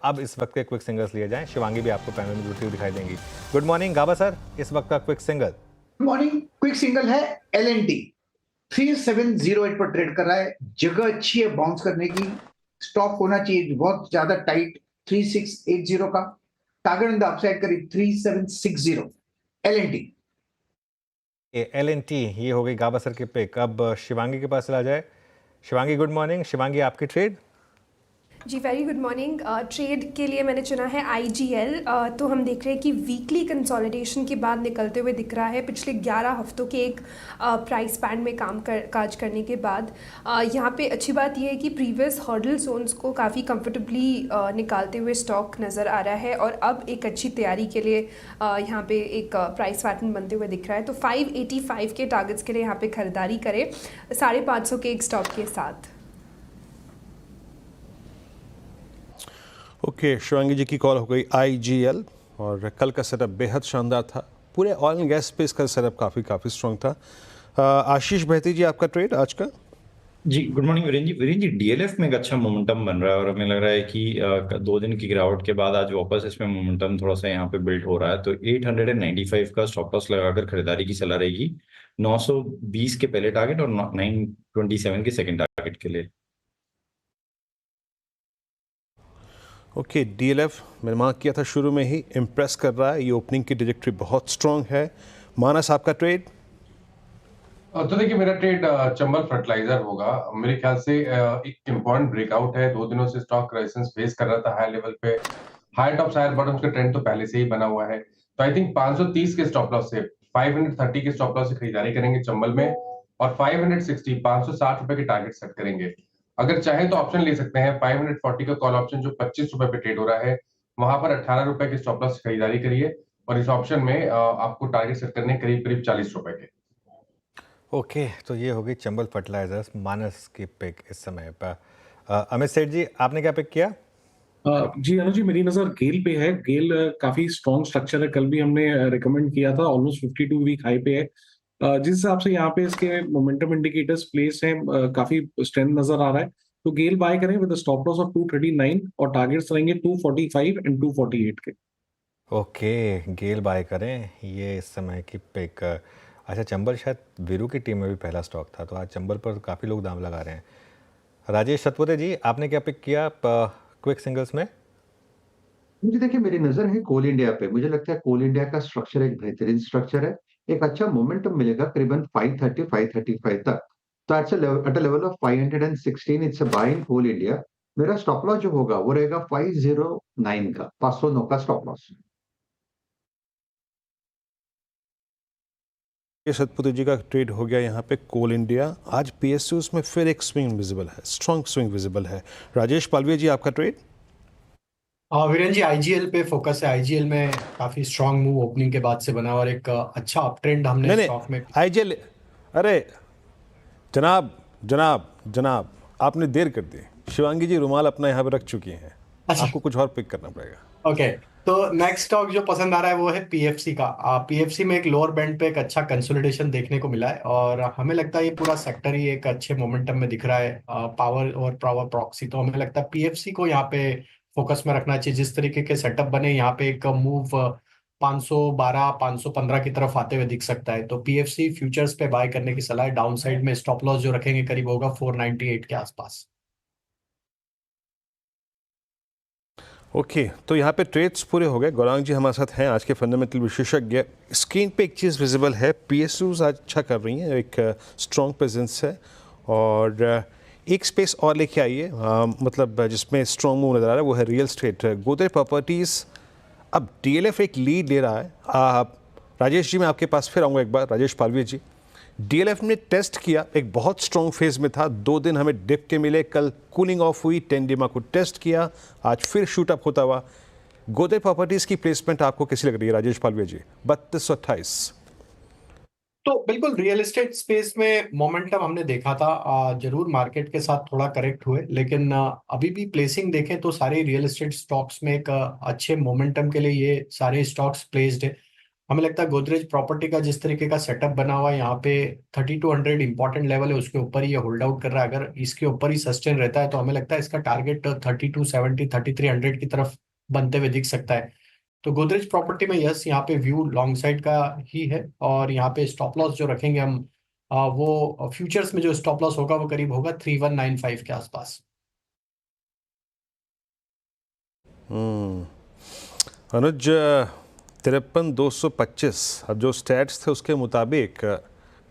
अब इस वक्त के क्विक सिंगल्स लिए जाएं। शिवांगी भी आपको पैनल में जुड़ती हुई दिखाई देंगी। गुड मॉर्निंग गाबा सर, इस वक्त का quick single. Good morning. Quick single है L&T 3708 पर ट्रेड कर रहा है। जगह अच्छी है बाउंस करने की। स्टॉप होना चाहिए बहुत ज्यादा टाइट 3680 का। टारगेट ऑन द अपसाइड करीब 3760। L&T L&T ये हो गई गाबा सर की पिक। अब शिवांगी के पास चला जाए। Shivangi good morning. शिवांगी आपकी ट्रेड। जी वेरी गुड मॉर्निंग। ट्रेड के लिए मैंने चुना है IGL। तो हम देख रहे हैं कि वीकली कंसोलिडेशन के बाद निकलते हुए दिख रहा है पिछले 11 हफ्तों के एक प्राइस बैंड में काज करने के बाद। यहाँ पे अच्छी बात यह है कि प्रीवियस हर्डल जोन्स को काफ़ी कंफर्टेबली निकालते हुए स्टॉक नज़र आ रहा है और अब एक अच्छी तैयारी के लिए यहाँ पे एक प्राइस पैटर्न बनते हुए दिख रहा है। तो 585 के टारगेट्स के लिए यहाँ पे खरीदारी करें 550 के एक स्टॉप के साथ। ओके, शिवांगी जी की कॉल हो गई IGL और कल का सेटअप बेहद शानदार था। पूरे ऑयल एंड गैस स्पेस का सेटअप काफ़ी स्ट्रॉन्ग था। आशीष बहती जी आपका ट्रेड आज का। जी गुड मॉर्निंग वीरेन जी DLF में एक अच्छा मोमेंटम बन रहा है और हमें लग रहा है कि 2 दिन की गिरावट के बाद आज वापस इसमें मोमेंटम थोड़ा सा यहाँ पे बिल्ड हो रहा है। तो 895 का स्टॉप लॉस लगाकर खरीदारी की सलाह रहेगी 920 के पहले टारगेट और 927 के सेकंड टारगेट के लिए। ओके, DLF मैंने मार्क किया था शुरू में ही, इम्प्रेस कर रहा है। ये ओपनिंग की डिजेक्ट्री बहुत स्ट्रॉन्ग है। मानस आपका ट्रेड। तो देखिए मेरा ट्रेड चंबल फर्टिलाइजर होगा। मेरे ख्याल से एक इम्पोर्टेंट ब्रेकआउट है। 2 दिनों से स्टॉक रेजिस्टेंस फेस कर रहा था हाई लेवल पे। हाई टॉप हायर बॉटम्स का ट्रेंड तो पहले से ही बना हुआ है। तो आई थिंक 530 के स्टॉप लॉस से 530 के स्टॉप लॉस से खरीदारी करेंगे चंबल में और 560 रुपए के टारगेट सेट करेंगे। अगर चाहे तो ऑप्शन ले सकते हैं 540 का कॉल ऑप्शन जो 25 रुपए पे ट्रेड हो रहा है। वहां पर 18 रुपए के स्टॉप लॉस से खरीदारी करिए और इस ऑप्शन में आपको टारगेट सेट करने करीब 40 रुपए के। ओके, तो ये हो गई चंबल फर्टिलाइजर्स मानस की पिक इस समय पर। अमित सेठ जी आपने क्या पिक किया? जी अनु जी, मेरी नजर गेल पे है। गेल काफी स्ट्रॉन्ग स्ट्रक्चर है। कल भी हमने रिकमेंड किया था, ऑलमोस्ट 52 वीक हाई पे है। जिस हिसाब से यहाँ पे इसके मोमेंटम इंडिकेटर्स प्लेस हैं, काफी स्ट्रेंथ नजर आ रहा है। तो गेल बाय करें विद स्टॉप लॉस ऑफ 239 और टारगेट्स रहेंगे 245 एंड 248 के। ओके, गेल बाय करें, ये इस समय की पिक। अच्छा, चंबल शायद वीरू की टीम में भी पहला स्टॉक था, तो आज चंबल पर काफ़ी लोग दाम लगा रहे हैं। राजेश सतपुते जी आपने क्या पिक किया क्विक सिंगल्स में? मुझे देखिए मेरी नजर है कोल इंडिया पे। मुझे लगता है कोल इंडिया का स्ट्रक्चर एक बेहतरीन स्ट्रक्चर है। एक अच्छा मोमेंटम मिलेगा करीबन 530 535 तक। तो at a level of 516 it's a buy in Coal India. मेरा स्टॉप लॉस जो होगा वो रहेगा 509 का, 509 का स्टॉप लॉस। सतपुते जी का ट्रेड हो गया यहाँ पे कोल इंडिया। आज PSUs में फिर एक स्विंग विजिबल है, स्ट्रॉन्ग स्विंग विजिबल है। राजेश पालविया जी आपका ट्रेड। वीरेन जी IGL पे फोकस है। IGL में काफी स्ट्रांग मूव ओपनिंग के बाद से बना और एक अच्छा अप ट्रेंड हमने नहीं स्टॉक में। IGL, अरे जनाब जनाब जनाब आपने देर कर दी। शिवांगी जी रुमाल अपना यहाँ पे रख चुकी हैं। अच्छा, आपको कुछ और पिक करना पड़ेगा। ओके। तो नेक्स्ट स्टॉक जो पसंद आ रहा है वो है PFC का। PFC में एक लोअर बैंड पे एक अच्छा कंसोलिडेशन देखने को मिला है और हमें लगता है ये पूरा सेक्टर ही एक अच्छे मोमेंटम में दिख रहा है। पावर और पावर प्रॉक्सी, तो हमें लगता है PFC को यहाँ पे फोकस में रखना चाहिए। जिस तरीके के सेटअप बने यहाँ पे एक मूव 512 515 की तरफ आते हुए दिख सकता है। तो PFC फ्यूचर्स पे बाय करने की सलाह है। डाउन साइड में स्टॉप लॉस जो रखेंगे करीब होगा 498 के आसपास। ओके, तो यहाँ पे ट्रेड्स पूरे हो गए। गौरांग जी हमारे साथ हैं, आज के फंडामेंटल विशेषज्ञ। स्क्रीन पे एक चीज़ विजिबल है, PSUs आज अच्छा कर रही हैं, एक स्ट्रॉन्ग प्रेजेंस है और एक स्पेस और लेके आइए, मतलब जिसमें स्ट्रॉन्ग मूव नज़र आ रहा है, वो है रियल स्टेट। गोदरेज प्रॉपर्टीज़ अब DLF एक लीड ले रहा है। राजेश जी मैं आपके पास फिर आऊँगा एक बार। राजेश पालवी जी, DLF ने टेस्ट किया, एक बहुत स्ट्रॉन्ग फेज में था, 2 दिन हमें डिप के मिले, कल कूलिंग ऑफ हुई, 10 डिमा को टेस्ट किया, आज फिर शूट अप होता हुआ। गोदरेज प्रॉपर्टीज की प्लेसमेंट आपको कैसी लग रही है राजेश पालवी जी? 3228। तो बिल्कुल रियल एस्टेट स्पेस में मोमेंटम हमने देखा था। जरूर मार्केट के साथ थोड़ा करेक्ट हुए, लेकिन अभी भी प्लेसिंग देखें तो सारे रियल एस्टेट स्टॉक्स में एक अच्छे मोमेंटम के लिए ये सारे स्टॉक्स प्लेस्ड है। हमें लगता है गोदरेज प्रॉपर्टी का जिस तरीके का सेटअप बना हुआ है यहाँ पे 3200 इंपॉर्टेंट लेवल है, उसके ऊपर ही ये होल्ड आउट कर रहा है। अगर इसके ऊपर ही सस्टेन रहता है तो हमें लगता है इसका टारगेट 3270 3300 की तरफ बनते हुए दिख सकता है। तो गोदरेज प्रॉपर्टी में यस, यहाँ पे व्यू लॉन्ग साइड का ही है, और यहाँ पे स्टॉप लॉस जो रखेंगे हम, वो फ्यूचर्स में जो स्टॉप लॉस होगा वो करीब होगा 3195 के आसपास। अनुज, 53,225 अब जो स्टैट्स थे उसके मुताबिक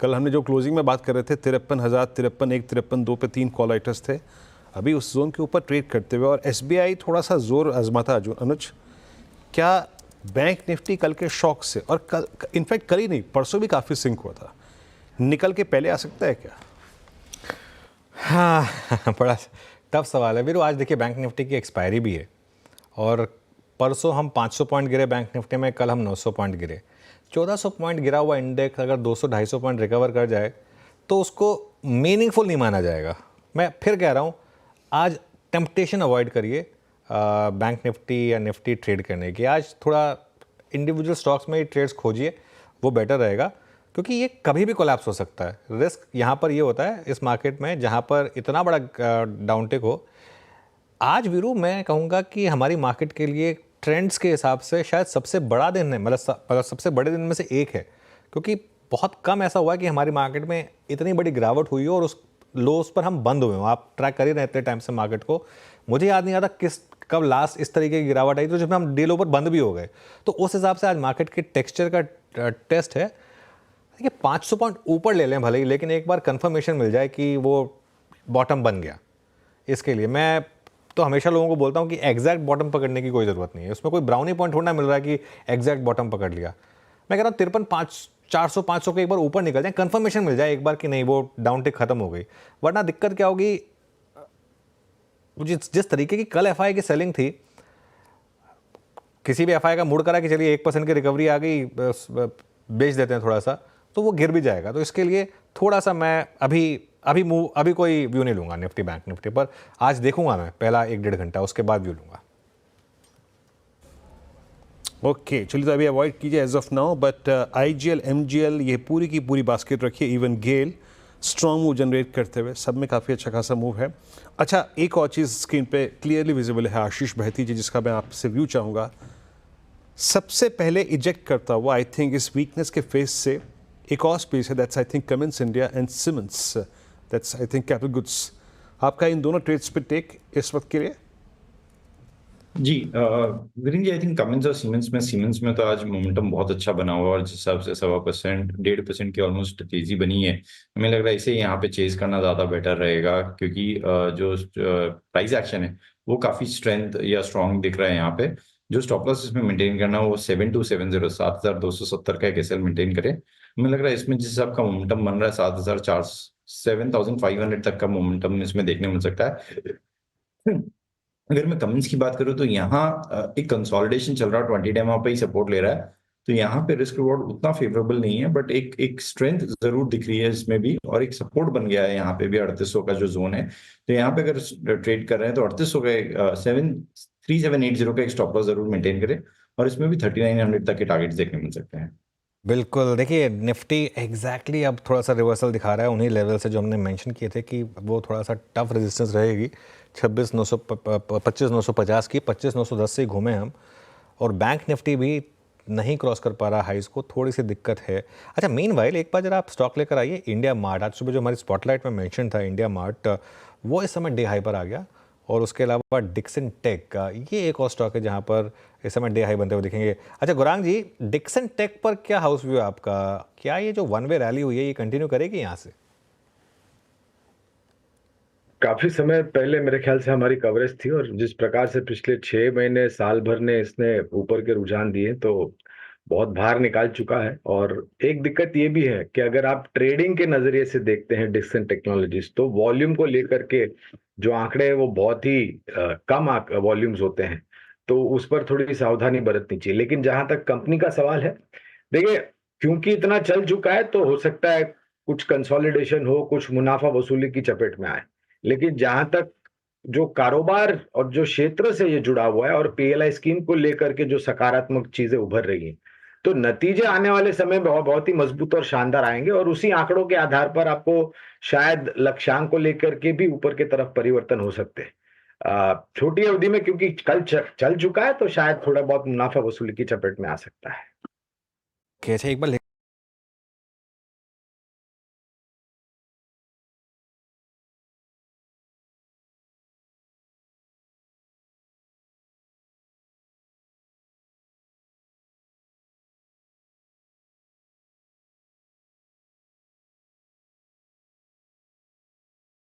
कल हमने जो क्लोजिंग में बात कर रहे थे 53,000, 53,1, 53,2 पे 3 कॉल राइटर्स थे अभी उस जोन के ऊपर ट्रेड करते हुए, और एसबीआई थोड़ा सा जोर आजमाता। अनुज, क्या बैंक निफ्टी कल के शॉक से, और कल इनफैक्ट कल ही नहीं परसों भी काफ़ी सिंक हुआ था, निकल के पहले आ सकता है क्या? हाँ बड़ा टफ सवाल है वीरू। आज देखिए बैंक निफ्टी की एक्सपायरी भी है, और परसों हम 500 पॉइंट गिरे बैंक निफ्टी में, कल हम 900 पॉइंट गिरे। 1400 पॉइंट गिरा हुआ इंडेक्स अगर 200-250 पॉइंट रिकवर कर जाए तो उसको मीनिंगफुल नहीं माना जाएगा। मैं फिर कह रहा हूँ, आज टेम्पटेशन अवॉइड करिए बैंक निफ्टी या निफ्टी ट्रेड करने की। आज थोड़ा इंडिविजुअल स्टॉक्स में ही ट्रेड्स खोजिए, वो बेटर रहेगा, क्योंकि ये कभी भी कोलैप्स हो सकता है। रिस्क यहाँ पर ये होता है इस मार्केट में जहाँ पर इतना बड़ा डाउनटिक हो। आज वीरू मैं कहूँगा कि हमारी मार्केट के लिए ट्रेंड्स के हिसाब से शायद सबसे बड़ा दिन है, मतलब सबसे बड़े दिन में से एक है, क्योंकि बहुत कम ऐसा हुआ है कि हमारी मार्केट में इतनी बड़ी गिरावट हुई हो और उस लोस पर हम बंद हुए हों। आप ट्रैक कर ही रहते टाइम से मार्केट को, मुझे याद नहीं आता कब लास्ट इस तरीके की गिरावट आई तो जब हम डे लो पर बंद भी हो गए। तो उस हिसाब से आज मार्केट के टेक्सचर का टेस्ट है। देखिए 500 पॉइंट ऊपर ले लें भले ही, लेकिन एक बार कंफर्मेशन मिल जाए कि वो बॉटम बन गया। इसके लिए मैं तो हमेशा लोगों को बोलता हूँ कि एग्जैक्ट बॉटम पकड़ने की कोई ज़रूरत नहीं है। उसमें कोई ब्राउनी पॉइंट थोड़ा मिल रहा है कि एग्जैक्ट बॉटम पकड़ लिया। मैं कह रहा हूँ 53,400 के एक बार ऊपर निकल जाए, कंफर्मेशन मिल जाए एक बार कि नहीं वो डाउन टिक खत्म हो गई। वरना दिक्कत क्या होगी, जिस तरीके की कल एफआई की सेलिंग थी, किसी भी एफआई का मूड करा कि चलिए 1% की रिकवरी आ गई, बेच देते हैं थोड़ा सा, तो वो गिर भी जाएगा। तो इसके लिए थोड़ा सा मैं अभी कोई व्यू नहीं लूंगा निफ्टी बैंक निफ्टी पर। आज देखूंगा मैं पहला 1-1.5 घंटा, उसके बाद व्यू लूंगा। ओके चलिए, तो अभी अवॉइड कीजिए as of now, but IGL, MGL, ये पूरी की पूरी बास्केट रखिए। Even GAIL strong move generate करते हुए सब में काफ़ी अच्छा खासा मूव है। अच्छा, एक और चीज़ स्क्रीन पे क्लियरली विजिबल है, आशीष बहती जी, जिसका मैं आपसे व्यू चाहूँगा। सबसे पहले इजेक्ट करता हुआ आई थिंक इस वीकनेस के फेस से एक और स्पेस है, that's I think Cummins India and Siemens, that's I think capital goods. आपका इन दोनों ट्रेड्स पे टेक इस वक्त के लिए? जी Virendra ji, I think Cummins और सीमेंस में तो आज मोमेंटम बहुत अच्छा बना हुआ और जिस हिसाब से 1.25%, 1.5% की ऑलमोस्ट तेजी बनी है, हमें लग रहा है इसे यहाँ पे चेज करना ज्यादा बेटर रहेगा, क्योंकि जो प्राइस एक्शन है वो काफी स्ट्रेंथ या स्ट्रॉन्ग दिख रहा है यहाँ पे। जो स्टॉप लॉस इसमें मेंटेन करना वो 7270, 7,270 का एक एसएल मेंटेन करे। हमें लग रहा है इसमें जिस हिसाब का मोमेंटम बन रहा है 7,500 तक का मोमेंटम इसमें देखने मिल सकता है। अगर मैं कमेंट्स की बात करूं तो यहाँ एक कंसोलिडेशन चल रहा है, 20 डे वहां पे ही सपोर्ट ले रहा है, तो यहाँ पे रिस्क रिवॉर्ड उतना फेवरेबल नहीं है, बट एक स्ट्रेंथ जरूर दिख रही है इसमें भी, और एक सपोर्ट बन गया है यहाँ पे भी 3800 का जो जोन है। तो यहाँ पे अगर ट्रेड कर रहे हैं तो 3800 का 3780 का एक स्टॉप लॉस जरूर मेंटेन करें, और इसमें भी 3900 तक के टारगेट्स देखने मिल सकते हैं। बिल्कुल, देखिए निफ्टी एग्जैक्टली अब थोड़ा सा रिवर्सल दिखा रहा है उन्हीं लेवल से जो हमने मेंशन किए थे कि वो थोड़ा सा टफ रेजिस्टेंस रहेगी। 25,950 की 25,910 से ही घूमे हम, और बैंक निफ्टी भी नहीं क्रॉस कर पा रहा हाइज को, थोड़ी सी दिक्कत है। अच्छा, मीनवाइल एक बार जरा आप स्टॉक लेकर आइए इंडिया मार्ट। आज सुबह जो हमारी स्पॉटलाइट में मेंशन था इंडिया मार्ट, वो इस समय डे हाई पर आ गया। और उसके अलावा डिक्सन टेक का ये एक और स्टॉक है जहाँ पर इस समय डे हाई बनते हुए दिखेंगे। अच्छा गुरांग जी, डिक्सन टेक पर क्या हाउस व्यू है आपका? क्या ये जो वन वे रैली हुई है ये कंटिन्यू करेगी यहाँ से? काफी समय पहले मेरे ख्याल से हमारी कवरेज थी, और जिस प्रकार से पिछले 6 महीने साल भर ने इसने ऊपर के रुझान दिए तो बहुत बाहर निकाल चुका है। और एक दिक्कत ये भी है कि अगर आप ट्रेडिंग के नजरिए से देखते हैं डिक्सन टेक्नोलॉजीज, तो वॉल्यूम को लेकर के जो आंकड़े हैं वो बहुत ही कम वॉल्यूम्स होते हैं, तो उस पर थोड़ी सावधानी बरतनी चाहिए। लेकिन जहां तक कंपनी का सवाल है, देखिए क्योंकि इतना चल चुका है तो हो सकता है कुछ कंसोलिडेशन हो, कुछ मुनाफा वसूली की चपेट में आए। लेकिन जहां तक जो कारोबार और जो क्षेत्र से ये जुड़ा हुआ है और पीएलआई स्कीम को लेकर के जो सकारात्मक चीजें उभर रही हैं, तो नतीजे आने वाले समय में बहुत बहुत ही मजबूत और शानदार आएंगे और उसी आंकड़ों के आधार पर आपको शायद लक्ष्यांक को लेकर के भी ऊपर की तरफ परिवर्तन हो सकते हैं। छोटी अवधि में क्योंकि कल चल चुका है तो शायद थोड़ा बहुत मुनाफा वसूली की चपेट में आ सकता है। अच्छा, एक बार